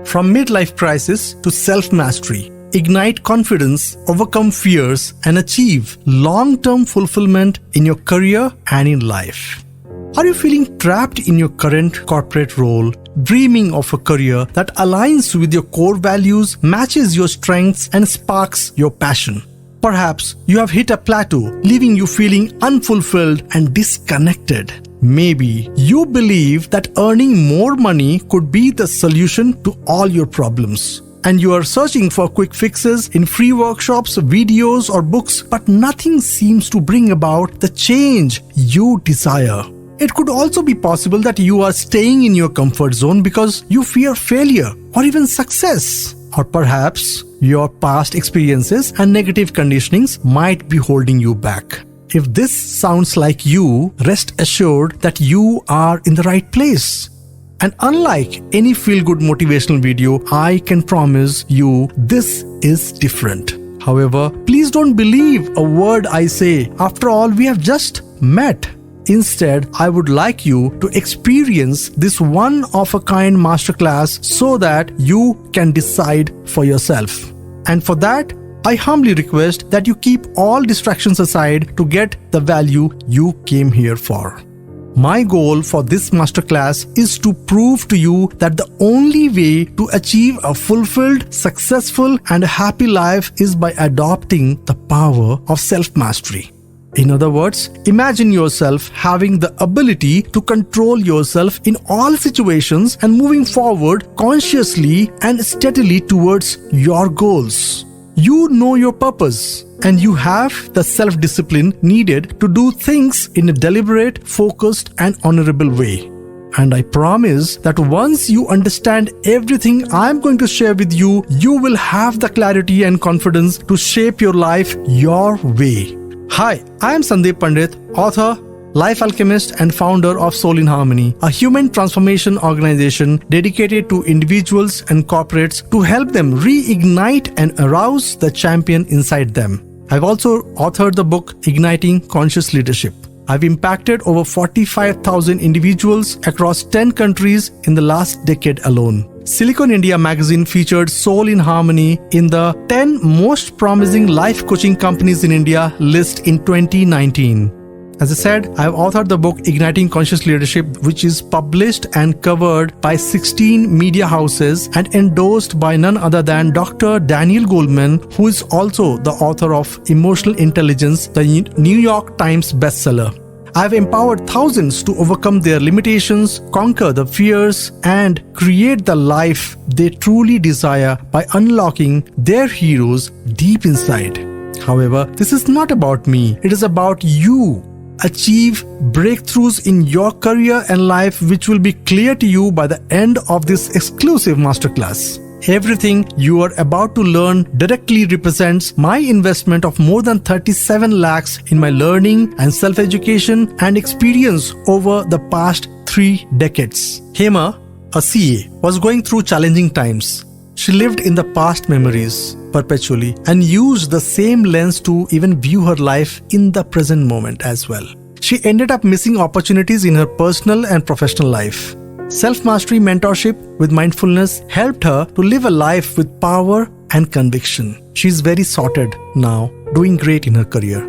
From midlife crisis to self-mastery, ignite confidence, overcome fears, and achieve long-term fulfillment in your career and in life. Are you feeling trapped in your current corporate role, dreaming of a career that aligns with your core values, matches your strengths, and sparks your passion? Perhaps you have hit a plateau, leaving you feeling unfulfilled and disconnected. Maybe you believe that earning more money could be the solution to all your problems, and you are searching for quick fixes in free workshops, videos, or books, but nothing seems to bring about the change you desire. It could also be possible that you are staying in your comfort zone because you fear failure or even success. Or perhaps your past experiences and negative conditionings might be holding you back. If this sounds like you, rest assured that you are in the right place. And unlike any feel-good motivational video, I can promise you this is different. However, please don't believe a word I say. After all, we have just met. Instead, I would like you to experience this one-of-a-kind masterclass so that you can decide for yourself. And for that, I humbly request that you keep all distractions aside to get the value you came here for. My goal for this masterclass is to prove to you that the only way to achieve a fulfilled, successful, and happy life is by adopting the power of self-mastery. In other words, imagine yourself having the ability to control yourself in all situations and moving forward consciously and steadily towards your goals. You know your purpose, and you have the self-discipline needed to do things in a deliberate, focused, and honorable way. And I promise that once you understand everything I'm going to share with you, you will have the clarity and confidence to shape your life your way. Hi, I am Sundeep Pandit, author, life alchemist, and founder of Soul in Harmony, a human transformation organization dedicated to individuals and corporates to help them reignite and arouse the champion inside them. I've also authored the book Igniting Conscious Leadership. I've impacted over 45,000 individuals across 10 countries in the last decade alone. Silicon India magazine featured Soul in Harmony in the 10 most promising life coaching companies in India list in 2019. As I said, I have authored the book Igniting Conscious Leadership, which is published and covered by 16 media houses and endorsed by none other than Dr. Daniel Goleman, who is also the author of Emotional Intelligence, the New York Times bestseller. I have empowered thousands to overcome their limitations, conquer the fears, and create the life they truly desire by unlocking their heroes deep inside. However, this is not about me. It is about you. Achieve breakthroughs in your career and life which will be clear to you by the end of this exclusive masterclass. Everything you are about to learn directly represents my investment of more than 37 lakhs in my learning and self-education and experience over the past 3 decades. Hema, a CA, was going through challenging times. She lived in the past memories perpetually and used the same lens to even view her life in the present moment as well. She ended up missing opportunities in her personal and professional life. Self-mastery mentorship with mindfulness helped her to live a life with power and conviction. She is very sorted now, doing great in her career.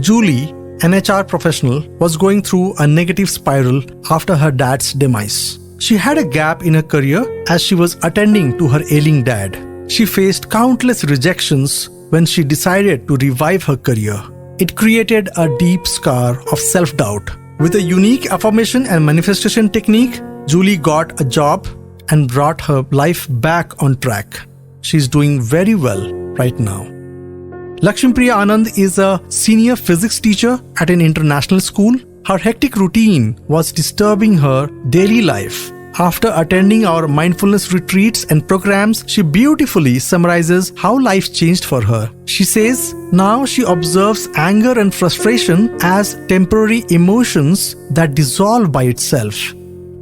Julie, an HR professional, was going through a negative spiral after her dad's demise. She had a gap in her career as she was attending to her ailing dad. She faced countless rejections when she decided to revive her career. It created a deep scar of self-doubt. With a unique affirmation and manifestation technique, Julie got a job and brought her life back on track. She's doing very well right now. Lakshmipriya Anand is a senior physics teacher at an international school. Her hectic routine was disturbing her daily life. After attending our mindfulness retreats and programs, she beautifully summarizes how life changed for her. She says, now she observes anger and frustration as temporary emotions that dissolve by itself,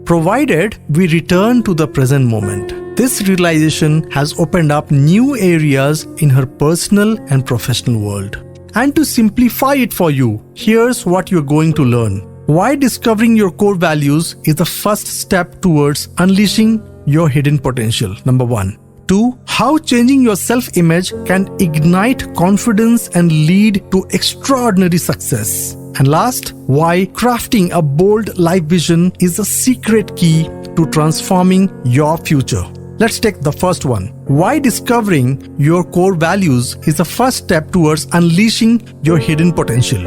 provided we return to the present moment. This realization has opened up new areas in her personal and professional world. And to simplify it for you, here's what you're going to learn. Why discovering your core values is the first step towards unleashing your hidden potential. Number 1. 2. How changing your self-image can ignite confidence and lead to extraordinary success. And last, why crafting a bold life vision is a secret key to transforming your future. Let's take the first one. Why discovering your core values is the first step towards unleashing your hidden potential.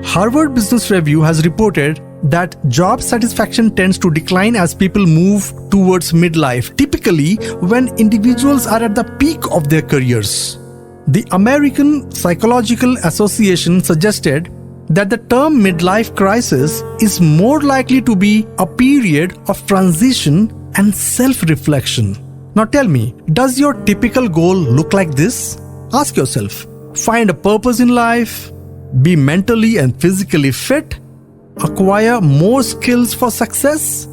Harvard Business Review has reported that job satisfaction tends to decline as people move towards midlife, typically when individuals are at the peak of their careers. The American Psychological Association suggested that the term midlife crisis is more likely to be a period of transition and self-reflection. Now tell me, does your typical goal look like this? Ask yourself, find a purpose in life, be mentally and physically fit, acquire more skills for success,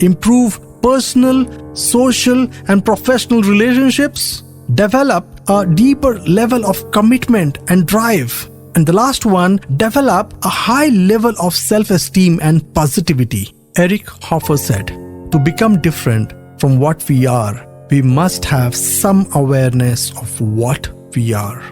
improve personal, social, and professional relationships, develop a deeper level of commitment and drive, and the last one, develop a high level of self-esteem and positivity. Eric Hoffer said, to become different from what we are, we must have some awareness of what we are.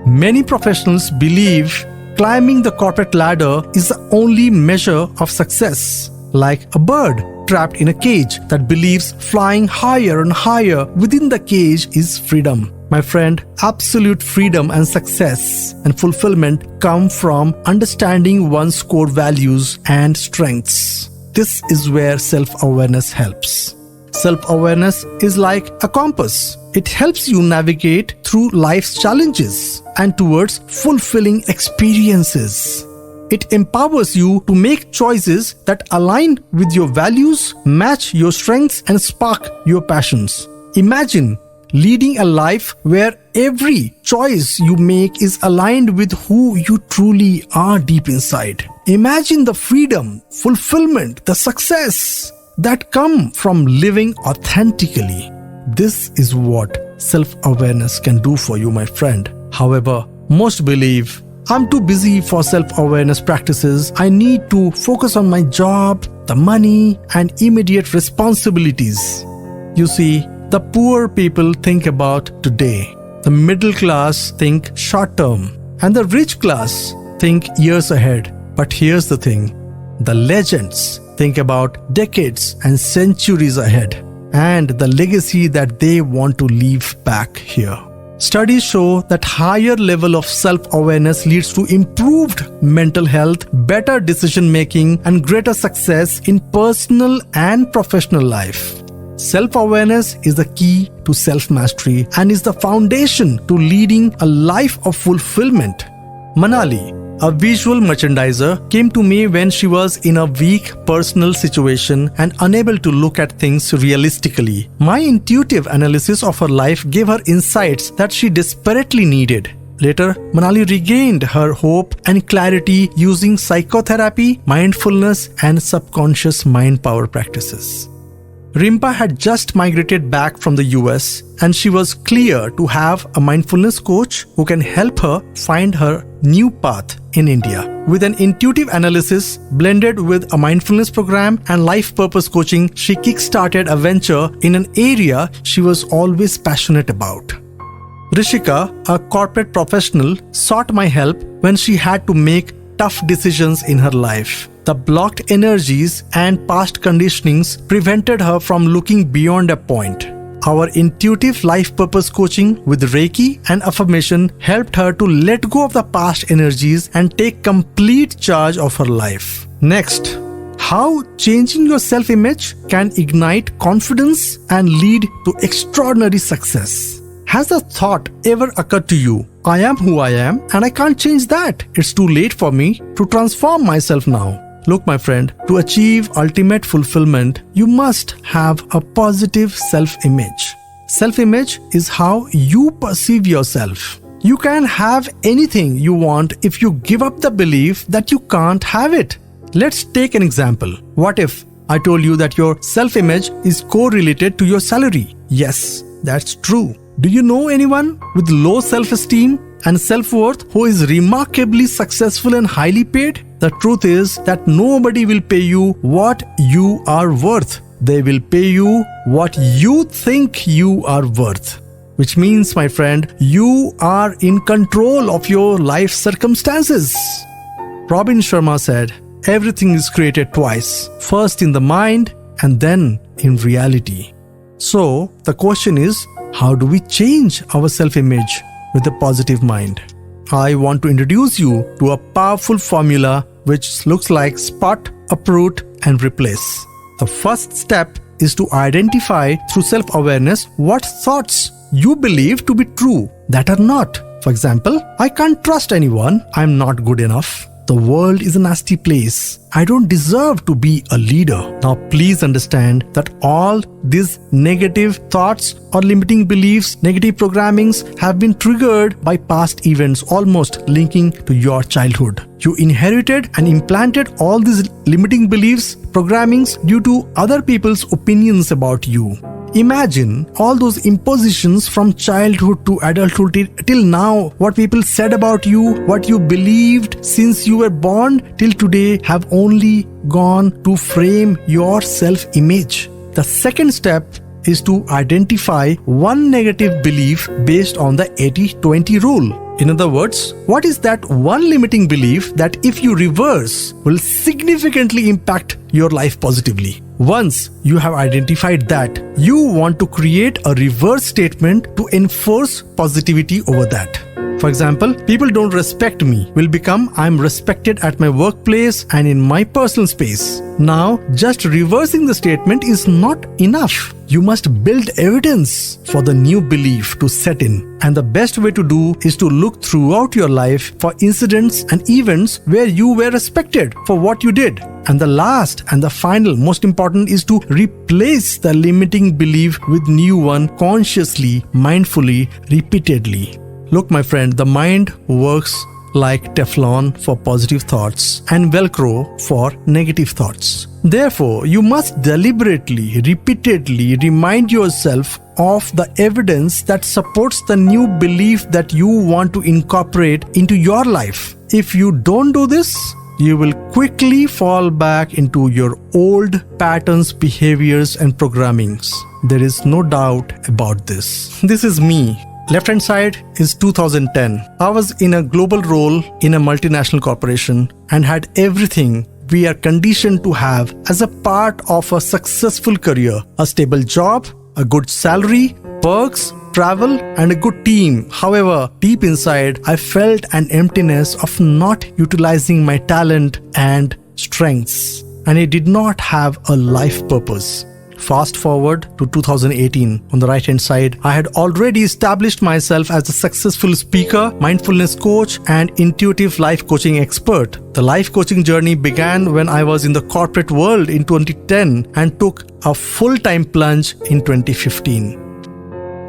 Many professionals believe climbing the corporate ladder is the only measure of success, like a bird trapped in a cage that believes flying higher and higher within the cage is freedom. My friend, absolute freedom and success and fulfillment come from understanding one's core values and strengths. This is where self-awareness helps. Self-awareness is like a compass. It helps you navigate through life's challenges and towards fulfilling experiences. It empowers you to make choices that align with your values, match your strengths, and spark your passions. Imagine leading a life where every choice you make is aligned with who you truly are deep inside. Imagine the freedom, fulfillment, the success that come from living authentically. This is what self-awareness can do for you, my friend. However, most believe, I'm too busy for self-awareness practices. I need to focus on my job, the money, and immediate responsibilities. You see, the poor people think about today. The middle class think short term. And the rich class think years ahead. But here's the thing. The legends think about decades and centuries ahead, and the legacy that they want to leave back here. Studies show that higher level of self-awareness leads to improved mental health, better decision-making, and greater success in personal and professional life. Self-awareness is the key to self-mastery and is the foundation to leading a life of fulfillment. Manali, a visual merchandiser, came to me when she was in a weak personal situation and unable to look at things realistically. My intuitive analysis of her life gave her insights that she desperately needed. Later, Manali regained her hope and clarity using psychotherapy, mindfulness, and subconscious mind power practices. Rimpa had just migrated back from the US, and she was clear to have a mindfulness coach who can help her find her new path in India. With an intuitive analysis blended with a mindfulness program and life purpose coaching, she kick-started a venture in an area she was always passionate about. Rishika, a corporate professional, sought my help when she had to make tough decisions in her life. The blocked energies and past conditionings prevented her from looking beyond a point. Our intuitive life purpose coaching with Reiki and affirmation helped her to let go of the past energies and take complete charge of her life. Next, how changing your self-image can ignite confidence and lead to extraordinary success. Has the thought ever occurred to you, I am who I am and I can't change that. It's too late for me to transform myself now. Look, my friend, to achieve ultimate fulfillment, you must have a positive self-image. Self-image is how you perceive yourself. You can have anything you want if you give up the belief that you can't have it. Let's take an example. What if I told you that your self-image is correlated to your salary? Yes, that's true. Do you know anyone with low self-esteem and self-worth who is remarkably successful and highly paid? The truth is that nobody will pay you what you are worth. they will pay you what you think you are worth. Which means, my friend, you are in control of your life circumstances. Robin Sharma said, everything is created twice, first in the mind and then in reality. So, the question is, how do we change our self-image with a positive mind? I want to introduce you to a powerful formula which looks like spot, uproot, and replace. The first step is to identify through self-awareness what thoughts you believe to be true that are not. For example, I can't trust anyone, I'm not good enough. The world is a nasty place. I don't deserve to be a leader. Now please understand that all these negative thoughts or limiting beliefs, negative programmings have been triggered by past events almost linking to your childhood. You inherited and implanted all these limiting beliefs, programmings due to other people's opinions about you. Imagine all those impositions from childhood to adulthood till now, what people said about you, what you believed since you were born till today have only gone to frame your self-image. The second step is to identify one negative belief based on the 80-20 rule. In other words, what is that one limiting belief that if you reverse will significantly impact your life positively? Once you have identified that, you want to create a reverse statement to enforce positivity over that. For example, people don't respect me will become I'm respected at my workplace and in my personal space. Now, just reversing the statement is not enough. You must build evidence for the new belief to set in. And the best way to do is to look throughout your life for incidents and events where you were respected for what you did. And the last and the final, most important, is to replace the limiting belief with new one consciously, mindfully, repeatedly. Look, my friend, the mind works like Teflon for positive thoughts and Velcro for negative thoughts. Therefore, you must deliberately, repeatedly remind yourself of the evidence that supports the new belief that you want to incorporate into your life. If you don't do this, you will quickly fall back into your old patterns, behaviors, and programmings. There is no doubt about this. This is me. Left-hand side is 2010. I was in a global role in a multinational corporation and had everything we are conditioned to have as a part of a successful career. A stable job, a good salary, perks, travel, and a good team. However, deep inside, I felt an emptiness of not utilizing my talent and strengths. And I did not have a life purpose. Fast forward to 2018. On the right hand side, I had already established myself as a successful speaker, mindfulness coach, and intuitive life coaching expert. The life coaching journey began when I was in the corporate world in 2010 and took a full-time plunge in 2015.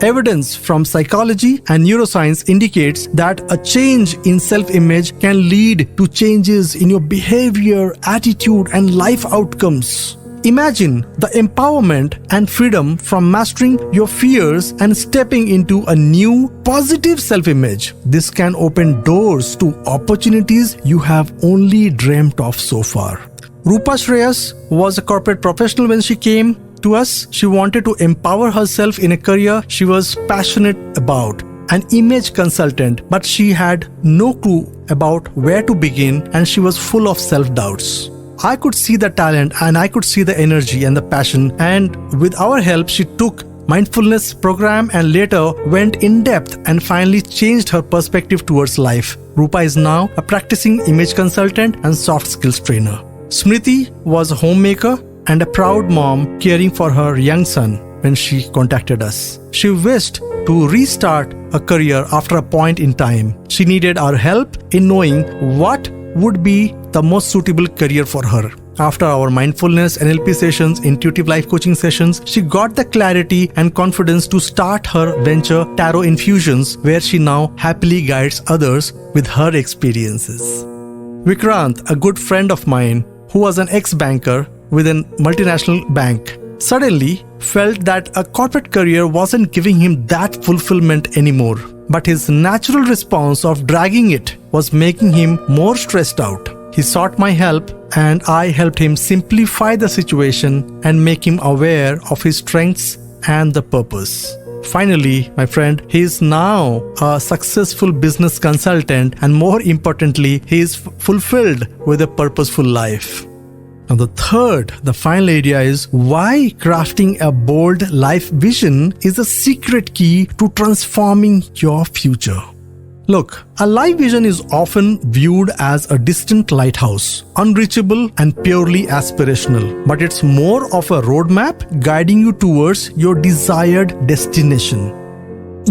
Evidence from psychology and neuroscience indicates that a change in self-image can lead to changes in your behavior, attitude, and life outcomes. Imagine the empowerment and freedom from mastering your fears and stepping into a new, positive self-image. This can open doors to opportunities you have only dreamt of so far. Rupa Shreyas was a corporate professional when she came to us. She wanted to empower herself in a career she was passionate about, an image consultant, but she had no clue about where to begin and she was full of self-doubts. I could see the talent and I could see the energy and the passion, and with our help she took mindfulness program and later went in depth and finally changed her perspective towards life. Rupa is now a practicing image consultant and soft skills trainer. Smriti was a homemaker and a proud mom caring for her young son when she contacted us. She wished to restart a career after a point in time. She needed our help in knowing what would be the most suitable career for her. After our mindfulness, NLP sessions, intuitive life coaching sessions, she got the clarity and confidence to start her venture Tarot Infusions, where she now happily guides others with her experiences. Vikrant, a good friend of mine who was an ex-banker with a multinational bank, suddenly felt that a corporate career wasn't giving him that fulfillment anymore. But his natural response of dragging it was making him more stressed out. He sought my help, and I helped him simplify the situation and make him aware of his strengths and the purpose. Finally, my friend, he is now a successful business consultant, and more importantly, he is fulfilled with a purposeful life. Now the final area is why crafting a bold life vision is a secret key to transforming your future. Look, a life vision is often viewed as a distant lighthouse, unreachable and purely aspirational, but it's more of a roadmap guiding you towards your desired destination.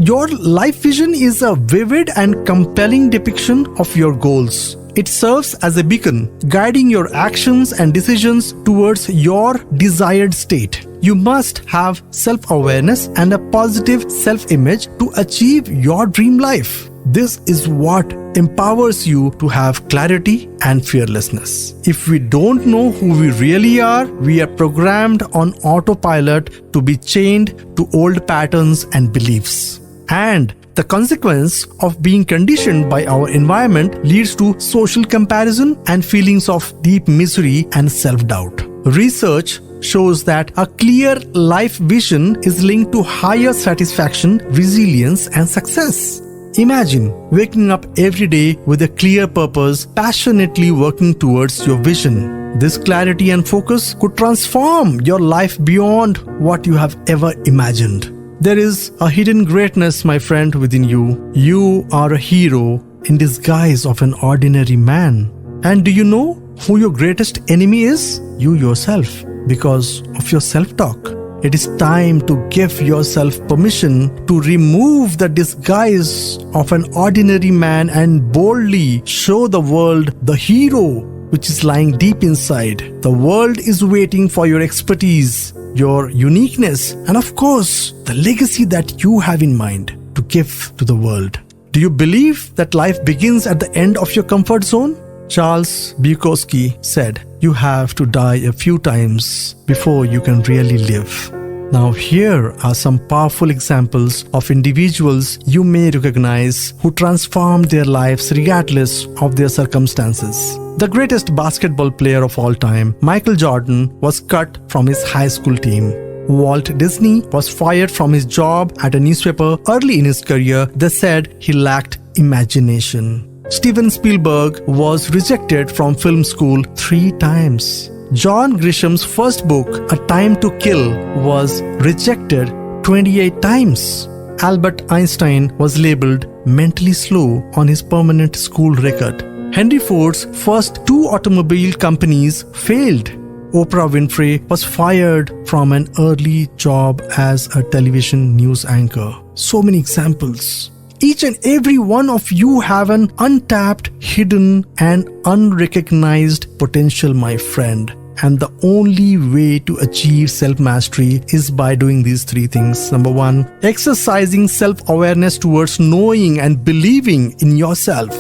Your life vision is a vivid and compelling depiction of your goals. It serves as a beacon, guiding your actions and decisions towards your desired state. You must have self-awareness and a positive self-image to achieve your dream life. This is what empowers you to have clarity and fearlessness. If we don't know who we really are, we are programmed on autopilot to be chained to old patterns and beliefs. And the consequence of being conditioned by our environment leads to social comparison and feelings of deep misery and self-doubt. Research shows that a clear life vision is linked to higher satisfaction, resilience, and success. Imagine waking up every day with a clear purpose, passionately working towards your vision. This clarity and focus could transform your life beyond what you have ever imagined. There is a hidden greatness, my friend, within you. You are a hero in disguise of an ordinary man. And do you know who your greatest enemy is? You yourself, because of your self-talk. It is time to give yourself permission to remove the disguise of an ordinary man and boldly show the world the hero which is lying deep inside. The world is waiting for your expertise, your uniqueness, and of course, the legacy that you have in mind to give to the world. Do you believe that life begins at the end of your comfort zone? Charles Bukowski said, "You have to die a few times before you can really live." Now here are some powerful examples of individuals you may recognize who transformed their lives regardless of their circumstances. The greatest basketball player of all time, Michael Jordan, was cut from his high school team. Walt Disney was fired from his job at a newspaper early in his career. They said he lacked imagination. Steven Spielberg was rejected from film school 3 times. John Grisham's first book, A Time to Kill, was rejected 28 times. Albert Einstein was labeled mentally slow on his permanent school record. Henry Ford's first 2 automobile companies failed. Oprah Winfrey was fired from an early job as a television news anchor. So many examples. Each and every one of you have an untapped, hidden, and unrecognized potential, my friend. And the only way to achieve self-mastery is by doing these 3 things. Number 1, exercising self-awareness towards knowing and believing in yourself.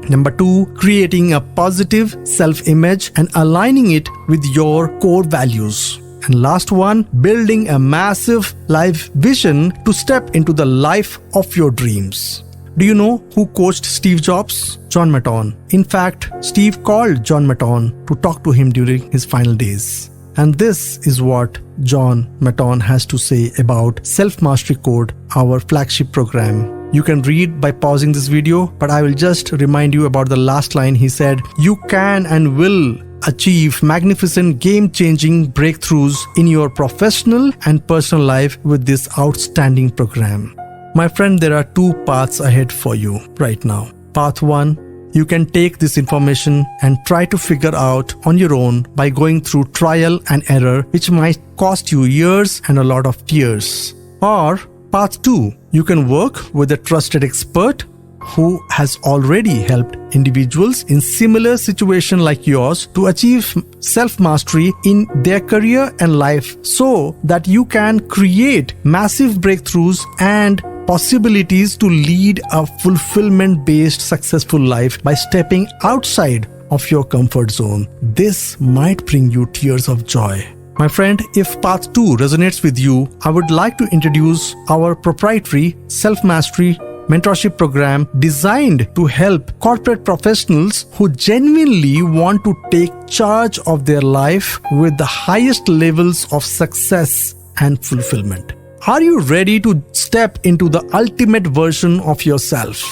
Number 2, creating a positive self-image and aligning it with your core values. And last one, building a massive life vision to step into the life of your dreams. Do you know who coached Steve Jobs? John Maton. In fact, Steve called John Maton to talk to him during his final days. And this is what John Maton has to say about Self-Mastery Code, our flagship program. You can read by pausing this video, but I will just remind you about the last line. He said, "You can and will achieve magnificent game-changing breakthroughs in your professional and personal life with this outstanding program." My friend, there are 2 paths ahead for you right now. Path 1, you can take this information and try to figure out on your own by going through trial and error, which might cost you years and a lot of tears. Or path 2, you can work with a trusted expert who has already helped individuals in similar situation like yours to achieve self-mastery in their career and life, so that you can create massive breakthroughs and possibilities to lead a fulfillment-based successful life by stepping outside of your comfort zone. This might bring you tears of joy. My friend, if path 2 resonates with you, I would like to introduce our proprietary self-mastery mentorship program designed to help corporate professionals who genuinely want to take charge of their life with the highest levels of success and fulfillment. Are you ready to step into the ultimate version of yourself?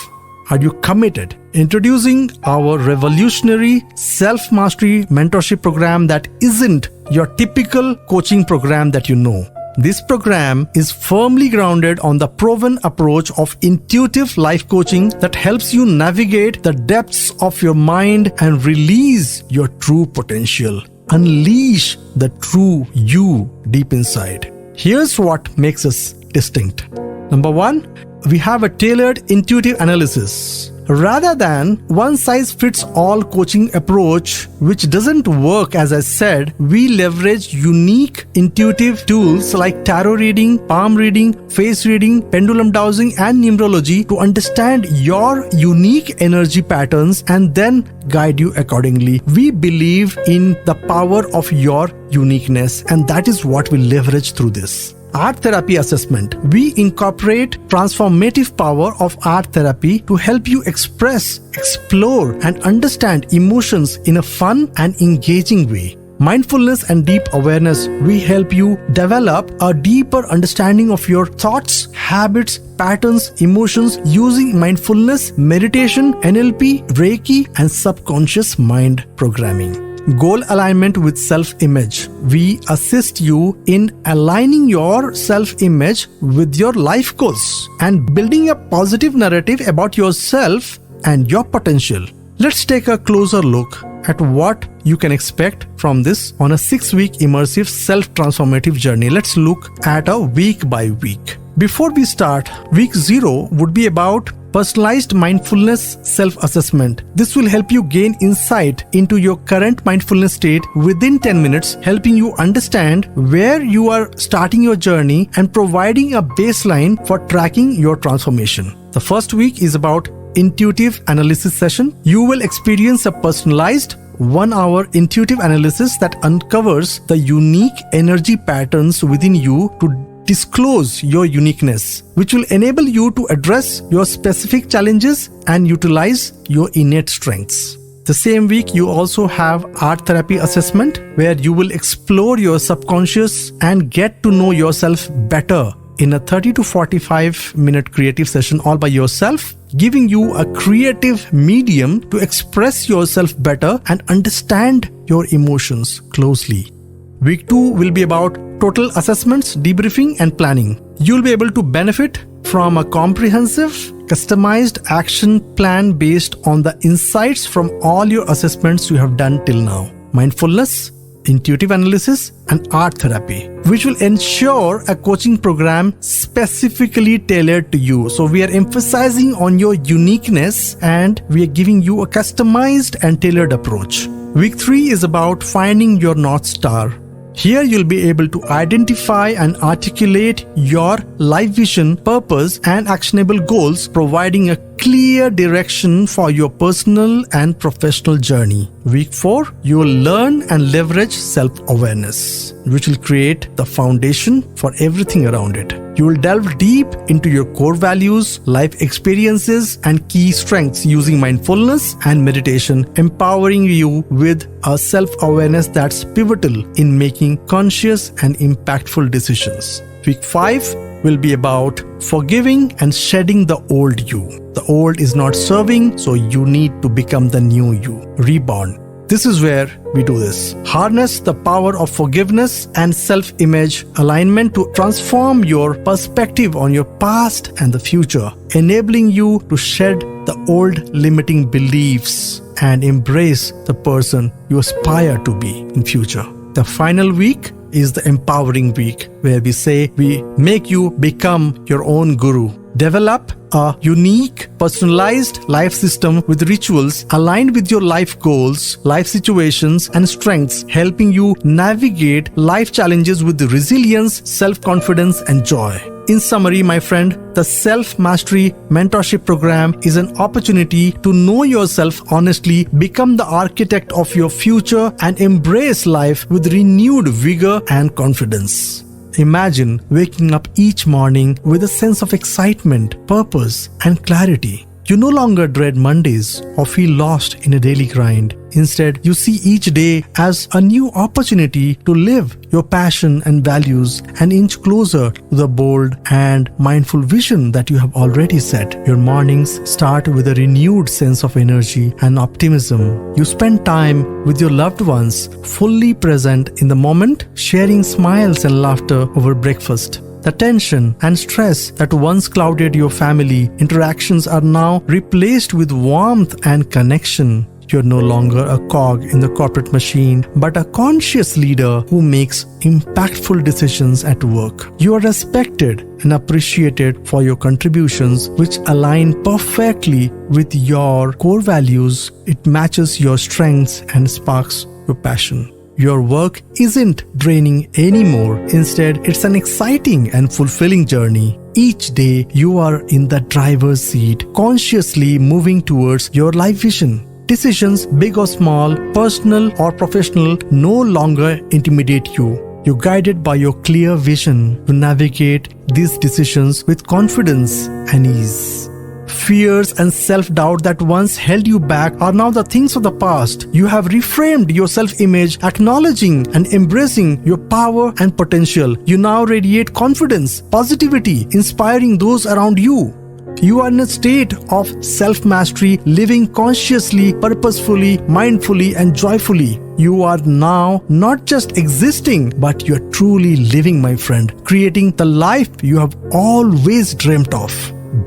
Are you committed? Introducing our revolutionary self-mastery mentorship program that isn't your typical coaching program that you know. This program is firmly grounded on the proven approach of intuitive life coaching that helps you navigate the depths of your mind and release your true potential. Unleash the true you deep inside. Here's what makes us distinct. Number one, we have a tailored intuitive analysis. Rather than one-size-fits-all coaching approach, which doesn't work, as I said, we leverage unique intuitive tools like tarot reading, palm reading, face reading, pendulum dowsing, and numerology to understand your unique energy patterns and then guide you accordingly. We believe in the power of your uniqueness, and that is what we leverage through this. Art therapy assessment. We incorporate transformative power of art therapy to help you express, explore, and understand emotions in a fun and engaging way. Mindfulness and deep awareness. We help you develop a deeper understanding of your thoughts, habits, patterns, emotions using mindfulness, meditation, NLP, Reiki, and subconscious mind programming. Goal alignment with self-image. We assist you in aligning your self-image with your life goals and building a positive narrative about yourself and your potential. Let's take a closer look at what you can expect from this on a 6-week immersive self-transformative journey. Let's look at a week by week. Before we start, week 0 would be about personalized mindfulness self-assessment. This will help you gain insight into your current mindfulness state within 10 minutes, helping you understand where you are starting your journey and providing a baseline for tracking your transformation. The first week is about intuitive analysis session. You will experience a personalized 1-hour intuitive analysis that uncovers the unique energy patterns within you to disclose your uniqueness, which will enable you to address your specific challenges and utilize your innate strengths. The same week, you also have art therapy assessment, where you will explore your subconscious and get to know yourself better in a 30 to 45 minute creative session all by yourself, giving you a creative medium to express yourself better and understand your emotions closely. Week 2 will be about total assessments, debriefing, and planning. You'll be able to benefit from a comprehensive, customized action plan based on the insights from all your assessments you have done till now. Mindfulness, intuitive analysis, and art therapy, which will ensure a coaching program specifically tailored to you. So we are emphasizing on your uniqueness and we are giving you a customized and tailored approach. Week 3 is about finding your North Star. Here you'll be able to identify and articulate your life vision, purpose, and actionable goals, providing a clear direction for your personal and professional journey. Week 4, you will learn and leverage self-awareness, which will create the foundation for everything around it. You will delve deep into your core values, life experiences, and key strengths using mindfulness and meditation, empowering you with a self-awareness that's pivotal in making conscious and impactful decisions. Week 5 will be about forgiving and shedding the old you. The old is not serving, so you need to become the new you, reborn. This is where we do this. Harness the power of forgiveness and self-image alignment to transform your perspective on your past and the future, enabling you to shed the old limiting beliefs and embrace the person you aspire to be in future. The final week is the empowering week, where we say we make you become your own guru. Develop a unique, personalized life system with rituals aligned with your life goals, life situations, and strengths, helping you navigate life challenges with resilience, self-confidence, and joy. In summary, my friend, the Self-Mastery Mentorship Program is an opportunity to know yourself honestly, become the architect of your future, and embrace life with renewed vigor and confidence. Imagine waking up each morning with a sense of excitement, purpose, and clarity. You no longer dread Mondays or feel lost in a daily grind. Instead, you see each day as a new opportunity to live your passion and values and inch closer to the bold and mindful vision that you have already set. Your mornings start with a renewed sense of energy and optimism. You spend time with your loved ones, fully present in the moment, sharing smiles and laughter over breakfast. The tension and stress that once clouded your family interactions are now replaced with warmth and connection. You're no longer a cog in the corporate machine, but a conscious leader who makes impactful decisions at work. You are respected and appreciated for your contributions, which align perfectly with your core values. It matches your strengths and sparks your passion. Your work isn't draining anymore. Instead, it's an exciting and fulfilling journey. Each day, you are in the driver's seat, consciously moving towards your life vision. Decisions, big or small, personal or professional, no longer intimidate you. You're guided by your clear vision to navigate these decisions with confidence and ease. Fears and self-doubt that once held you back are now the things of the past. You have reframed your self-image, acknowledging and embracing your power and potential. You now radiate confidence, positivity, inspiring those around you. You are in a state of self-mastery, living consciously, purposefully, mindfully, and joyfully. You are now not just existing, but you are truly living, my friend, creating the life you have always dreamt of.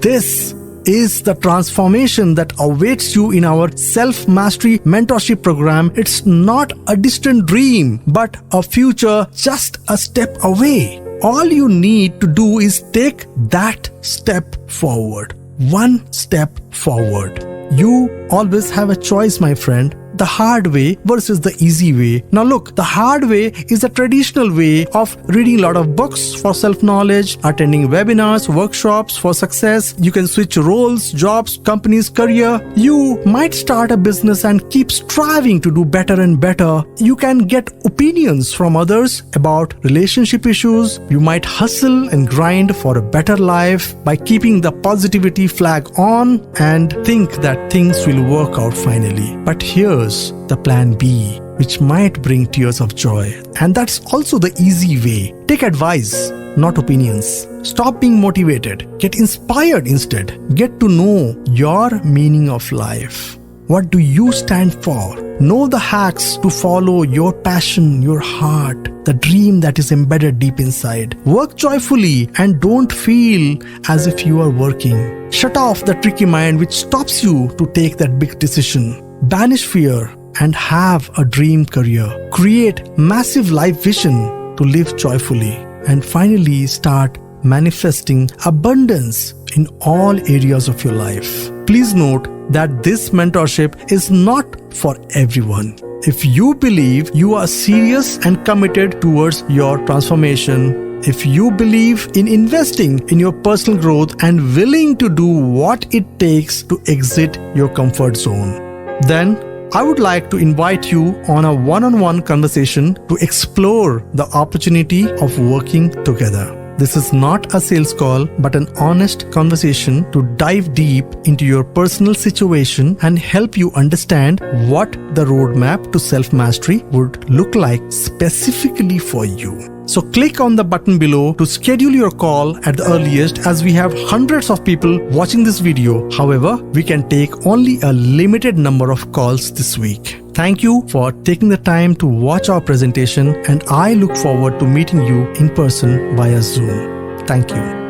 This is the transformation that awaits you in our Self-Mastery Mentorship Program. It's not a distant dream, but a future just a step away. All you need to do is take that step forward. One step forward. You always have a choice, my friend. The hard way versus the easy way. Now look, the hard way is the traditional way of reading a lot of books for self-knowledge, attending webinars, workshops for success. You can switch roles, jobs, companies, career. You might start a business and keep striving to do better and better. You can get opinions from others about relationship issues. You might hustle and grind for a better life by keeping the positivity flag on and think that things will work out finally. But here's the plan B, which might bring tears of joy. And that's also the easy way. Take advice, not opinions. Stop being motivated. Get inspired instead. Get to know your meaning of life. What do you stand for? Know the hacks to follow your passion, your heart, the dream that is embedded deep inside. Work joyfully and don't feel as if you are working. Shut off the tricky mind which stops you to take that big decision. Banish fear and have a dream career. Create massive life vision to live joyfully. And finally, start manifesting abundance in all areas of your life. Please note that this mentorship is not for everyone. If you believe you are serious and committed towards your transformation, if you believe in investing in your personal growth and willing to do what it takes to exit your comfort zone, then I would like to invite you on a one-on-one conversation to explore the opportunity of working together. This is not a sales call, but an honest conversation to dive deep into your personal situation and help you understand what the roadmap to self-mastery would look like specifically for you. So click on the button below to schedule your call at the earliest, as we have hundreds of people watching this video. However, we can take only a limited number of calls this week. Thank you for taking the time to watch our presentation, and I look forward to meeting you in person via Zoom. Thank you.